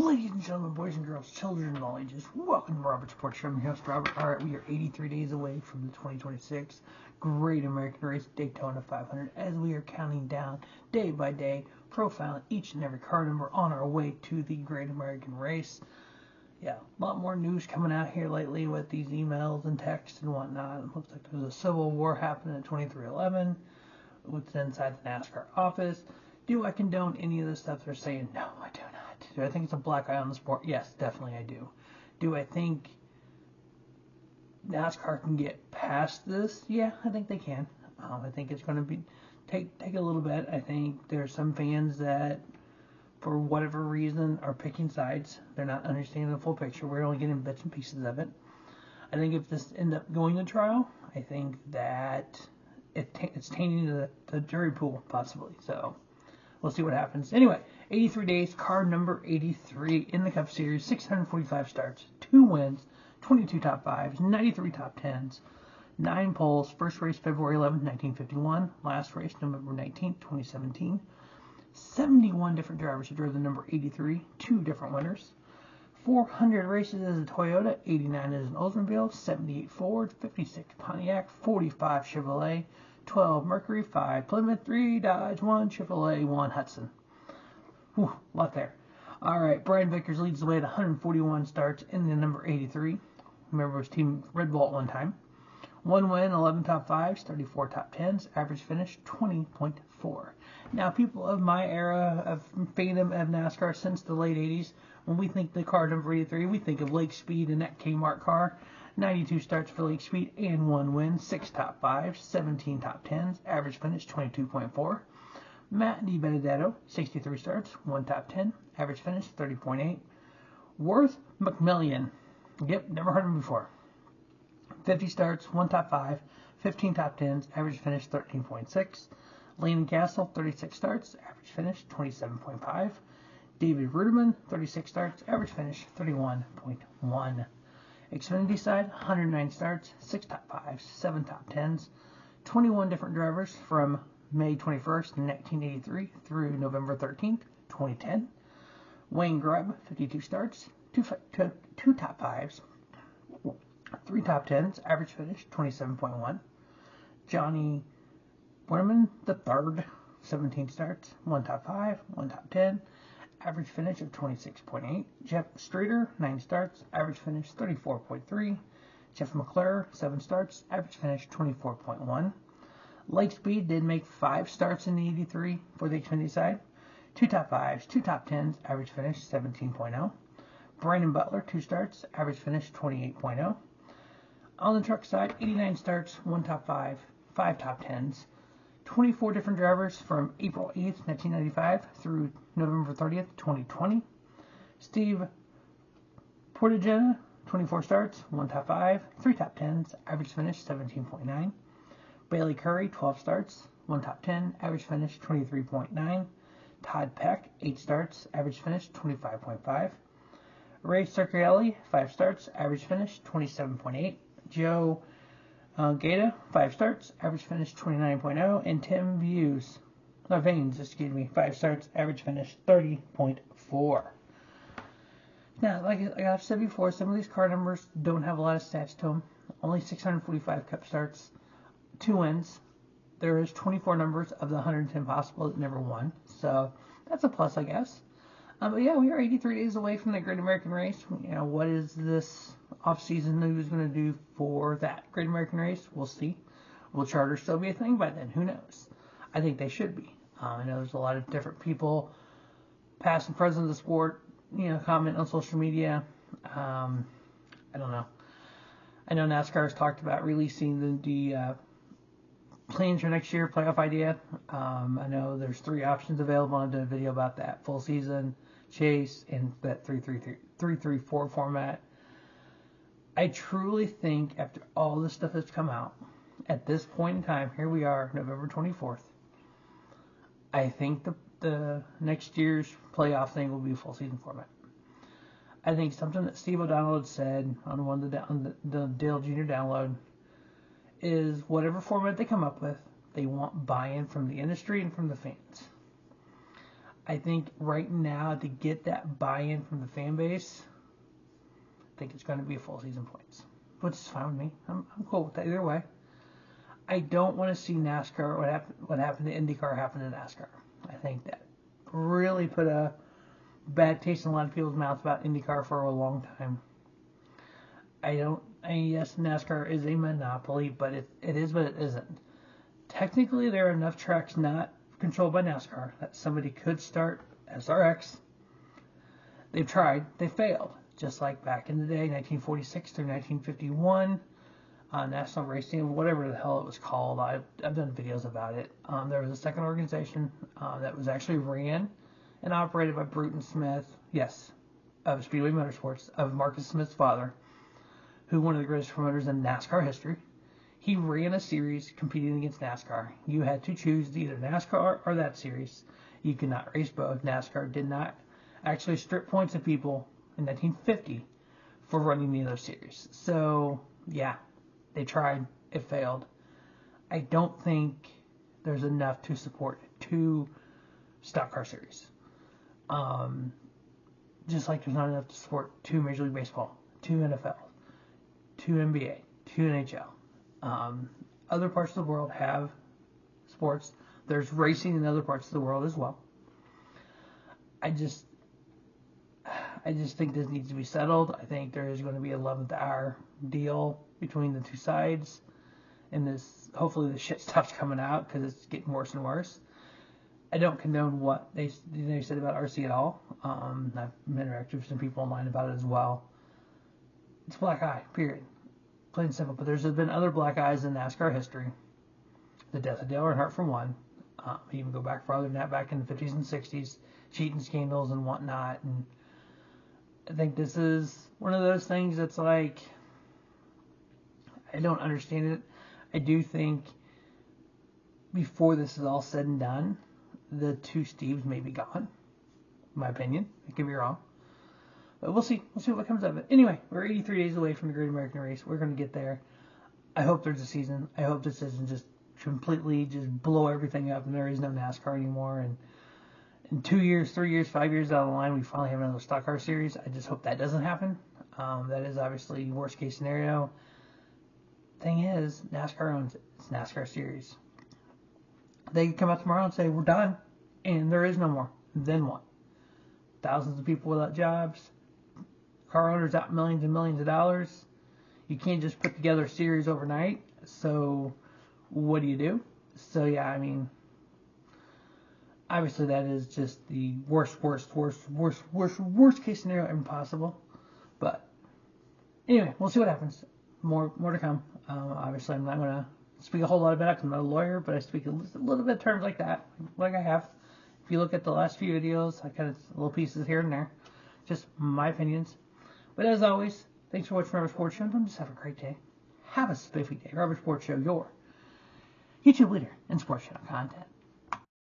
Ladies and gentlemen, boys and girls, children of all ages, welcome to Robert's Sports Show. I'm your host, Robert. All right, we are 83 days away from the 2026 Great American Race Daytona 500 as we are counting down day by day, profiling each and every car number on our way to the Great American Race. Yeah, a lot more news coming out here lately with these emails and texts and whatnot. It looks like there's a civil war happening at 2311 what's inside the NASCAR office. Do I condone any of the stuff they're saying? No, I do not. Do I think it's a black eye on the sport? Yes, definitely I do. Do I think NASCAR can get past this? Yeah, I think they can. I think it's going to be take a little bit. I think there's some fans that, for whatever reason, are picking sides. They're not understanding the full picture. We're only getting bits and pieces of it. I think if this ends up going to trial, I think that it's tainting the jury pool, possibly. So we'll see what happens. Anyway, 83 days, car number 83 in the Cup Series, 645 starts, 2 wins, 22 top 5s, 93 top 10s, 9 poles. First race February 11th, 1951. Last race November 19th, 2017. 71 different drivers who drove the number 83, 2 different winners. 400 races as a Toyota, 89 as an Oldsmobile, 78 Ford, 56 Pontiac, 45 Chevrolet, 12 Mercury, 5 Plymouth, 3 Dodge, 1 Chevrolet, 1 Hudson. Whew, a lot there. All right, Brian Vickers leads the way at 141 starts in the number 83. Remember his team Red Bull at one time. 1 win, 11 top 5s, 34 top 10s, average finish 20.4. Now, people of my era of fandom of NASCAR since the late 80s, when we think the car number 83, we think of Lake Speed and that Kmart car. 92 starts for Lake Speed and 1 win, 6 top 5s, 17 top 10s, average finish 22.4. Matt DiBenedetto, 63 starts, 1 top 10, average finish 30.8. Worth McMillian, yep, never heard of him before. 50 starts, 1 top 5, 15 top 10s, average finish 13.6. Lane Castle, 36 starts, average finish 27.5. David Ruderman, 36 starts, average finish 31.1. Xfinity side, 109 starts, 6 top 5s, 7 top 10s, 21 different drivers from May 21st, 1983 through November 13th, 2010. Wayne Grubb, 52 starts, 2 top 5s, 3 top 10s, average finish 27.1. Johnny Werman III, 17 starts, 1 top 5, 1 top 10, average finish of 26.8. Jeff Streeter, 9 starts, average finish 34.3. Jeff McClure, 7 starts, average finish 24.1. Lake Speed did make 5 starts in the 83 for the Xfinity side. 2 top 5s, 2 top 10s, average finish 17.0. Brandon Butler, 2 starts, average finish 28.0. On the truck side, 89 starts, 1 top 5, 5 top 10s. 24 different drivers from April 8th, 1995 through November 30th, 2020. Steve Portagena, 24 starts, 1 top 5, 3 top 10s, average finish 17.9. Bailey Curry, 12 starts, 1 top 10, average finish 23.9. Todd Peck, 8 starts, average finish 25.5. Ray Circarelli, 5 starts, average finish 27.8. Joe Gaeta, 5 starts, average finish 29.0, and Tim Vaines, 5 starts, average finish 30.4. Now, like I've said before, some of these car numbers don't have a lot of stats to them. Only 645 Cup starts, 2 wins. There is 24 numbers of the 110 possible that never won, so that's a plus, I guess. But yeah, we are 83 days away from the Great American Race. You know, what is this off-season news going to do for that Great American Race? We'll see. Will charter still be a thing by then? Who knows? I think they should be. I know there's a lot of different people, past and present of the sport, comment on social media. I don't know. I know NASCAR has talked about releasing the plans for next year, playoff idea. I know there's 3 options available. I did a video about that: full season, chase, and that 3-3-4 format. I truly think after all this stuff that's come out, at this point in time, here we are, November 24th, I think the next year's playoff thing will be a full season format. I think something that Steve O'Donnell had said on the Dale Jr. download is whatever format they come up with, they want buy-in from the industry and from the fans. I think right now, to get that buy-in from the fan base, I think it's going to be full season points, which is fine with me. I'm cool with that either way. I don't want to see NASCAR, what happened to IndyCar happen to NASCAR. I think that really put a bad taste in a lot of people's mouths about IndyCar for a long time. Yes, NASCAR is a monopoly, but it is what it isn't. Technically, there are enough tracks not controlled by NASCAR that somebody could start SRX. They've tried, they failed. Just like back in the day, 1946 through 1951, National Racing, whatever the hell it was called. I've done videos about it. There was a second organization that was actually ran and operated by Bruton Smith, yes, of Speedway Motorsports, of Marcus Smith's father, who one of the greatest promoters in NASCAR history. He ran a series competing against NASCAR. You had to choose either NASCAR or that series. You could not race both. NASCAR did not actually strip points of people in 1950 for running the other series. So, yeah, they tried. It failed. I don't think there's enough to support 2 stock car series. Just like there's not enough to support 2 Major League Baseball, 2 NFL, 2 NBA, 2 NHL. Other parts of the world have sports. There's racing in other parts of the world as well. I just think this needs to be settled. I think there is going to be an 11th hour deal between the 2 sides, and this hopefully the shit stops coming out because it's getting worse and worse. I don't condone what they said about RC at all. I've interacted with some people online about it as well. It's a black eye, period. Plain and simple. But there's been other black eyes in NASCAR history. The death of Dale Earnhardt, for one. Even go back farther than that, back in the 50s and 60s, cheating scandals and whatnot. And I think this is one of those things that's like, I don't understand it. I do think before this is all said and done, the 2 Steves may be gone. In my opinion. I could be wrong. But we'll see. We'll see what comes of it. Anyway, we're 83 days away from the Great American Race. We're going to get there. I hope there's a season. I hope this doesn't just completely just blow everything up and there is no NASCAR anymore. And in 2 years, 3 years, 5 years down the line, we finally have another stock car series. I just hope that doesn't happen. That is obviously worst case scenario. Thing is, NASCAR owns it. It's NASCAR series. They could come out tomorrow and say, we're done. And there is no more. Then what? Thousands of people without jobs. Car owners out millions and millions of dollars. You can't just put together a series overnight. So what do you do? So yeah, I mean, obviously that is just the worst case scenario ever possible. But anyway, we'll see what happens. More to come. Obviously, I'm not going to speak a whole lot about it because I'm not a lawyer, but I speak a little bit of terms like that, like I have. If you look at the last few videos, I kind of little pieces here and there. Just my opinions. But as always, thanks for watching Robert Sports Show. Just have a great day. Have a spiffy day. Robert Sports Show, your YouTube leader in sports channel content.